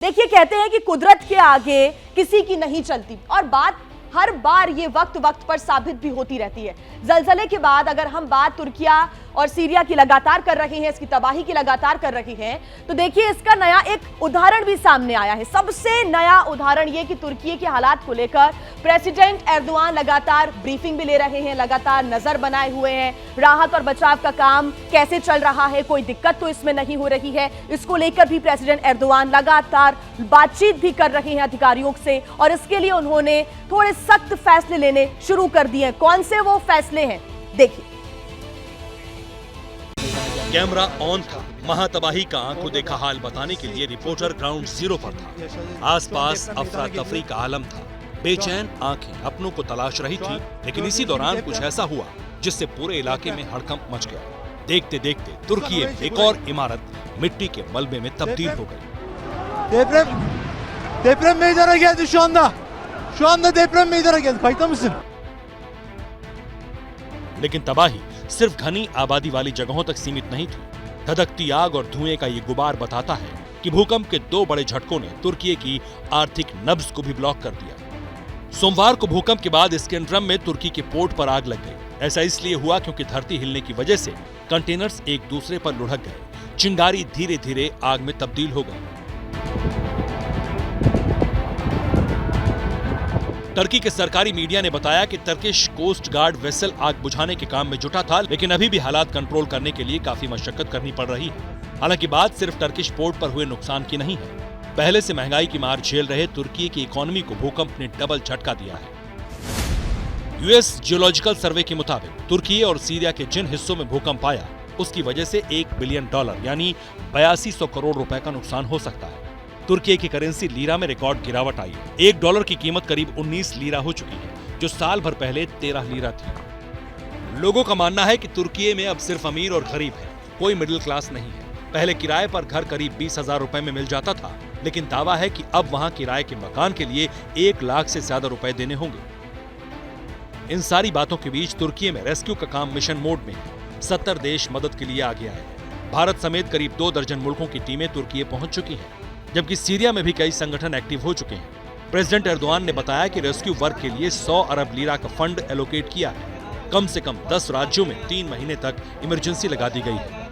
देखिए, कहते हैं कि कुदरत के आगे किसी की नहीं चलती और बात हर बार ये वक्त वक्त पर साबित भी होती रहती है। जलजले के बाद अगर हम बात तुर्किया और सीरिया की लगातार कर रहे हैं, इसकी तबाही की लगातार कर रही हैं, तो देखिए इसका नया एक उदाहरण भी सामने आया है। सबसे नया उदाहरण ये कि तुर्की के हालात को लेकर प्रेसिडेंट एर्दोआन लगातार ब्रीफिंग भी ले रहे हैं, लगातार नजर बनाए हुए हैं। राहत और बचाव का काम कैसे चल रहा है, कोई दिक्कत तो इसमें नहीं हो रही है, इसको लेकर भी प्रेसिडेंट एर्दोआन लगातार बातचीत भी कर रहे हैं अधिकारियों से और इसके लिए उन्होंने थोड़े सख्त फैसले लेने शुरू कर दिए हैं। कौन से वो फैसले हैं, देखिए। कैमरा ऑन था। महातबाही का आंखों देखा हाल बताने के लिए रिपोर्टर ग्राउंड जीरो पर था। आसपास अफरा तफरी का आलम था। बेचैन आंखें अपनों को तलाश रही थी, लेकिन इसी दौरान कुछ ऐसा हुआ जिससे पूरे इलाके में हड़कंप मच गया। देखते देखते तुर्की में एक और इमारत मिट्टी के मलबे में तब्दील हो गई। Deprem meydana geldi şu anda. Şu anda deprem meydana geldi. Kayıtta mısın? लेकिन तबाही सिर्फ घनी आबादी वाली जगहों तक सीमित नहीं थी। धधकती आग और धुएं का ये गुबार बताता है कि भूकंप के दो बड़े झटकों ने तुर्की की आर्थिक नब्ज को भी ब्लॉक कर दिया। सोमवार को भूकंप के बाद इस्कंदरम में तुर्की के पोर्ट पर आग लग गई। ऐसा इसलिए हुआ क्योंकि धरती हिलने की वजह से कंटेनर्स एक दूसरे पर लुढ़क गए। चिंगारी धीरे धीरे आग में तब्दील हो गई। टर्की के सरकारी मीडिया ने बताया कि टर्किश कोस्ट गार्ड वेसल आग बुझाने के काम में जुटा था, लेकिन अभी भी हालात कंट्रोल करने के लिए काफी मशक्कत करनी पड़ रही है। हालांकि बात सिर्फ टर्किश पोर्ट पर हुए नुकसान की नहीं है। पहले से महंगाई की मार झेल रहे तुर्की की इकोनॉमी को भूकंप ने डबल झटका दिया है। यूएस जियोलॉजिकल सर्वे के मुताबिक तुर्की और सीरिया के जिन हिस्सों में भूकंप आया, उसकी वजह से $1 बिलियन यानी 8200 करोड़ रुपए का नुकसान हो सकता है। तुर्की की करेंसी लीरा में रिकॉर्ड गिरावट आई है। $1 की कीमत करीब 19 लीरा हो चुकी है, जो साल भर पहले 13 लीरा थी। लोगों का मानना है कि तुर्की में अब सिर्फ अमीर और गरीब है, कोई मिडिल क्लास नहीं है। पहले किराए पर घर करीब 20,000 रुपए में मिल जाता था, लेकिन दावा है कि अब वहां किराए के मकान के लिए 1 लाख से ज्यादा रुपए देने होंगे। इन सारी बातों के बीच तुर्की में रेस्क्यू का काम मिशन मोड में है। 70 देश मदद के लिए आगे आए हैं। भारत समेत करीब 2 दर्जन मुल्कों की टीमें तुर्की पहुंच चुकी हैं, जबकि सीरिया में भी कई संगठन एक्टिव हो चुके हैं। प्रेसिडेंट एर्दोआन ने बताया कि रेस्क्यू वर्क के लिए 100 अरब लीरा का फंड एलोकेट किया है। कम से कम 10 राज्यों में 3 महीने तक इमरजेंसी लगा दी गई है।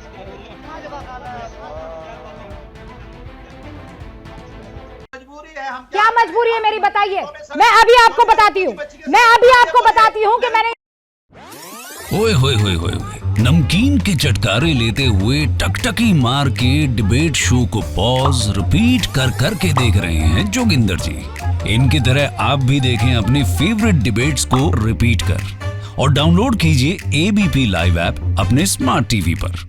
क्या मजबूरी है मेरी, बताइए। मैं अभी आपको बताती हूँ कि मैंने ओए होए होए होए नमकीन के चटकारे लेते हुए टकटकी मार के डिबेट शो को पॉज रिपीट कर करके देख रहे हैं जोगिंदर जी। इनकी तरह आप भी देखें अपनी फेवरेट डिबेट्स को रिपीट कर और डाउनलोड कीजिए एबीपी लाइव ऐप अपने स्मार्ट टीवी पर।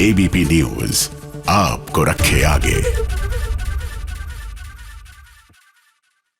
एबीपी न्यूज आपको रखे आगे।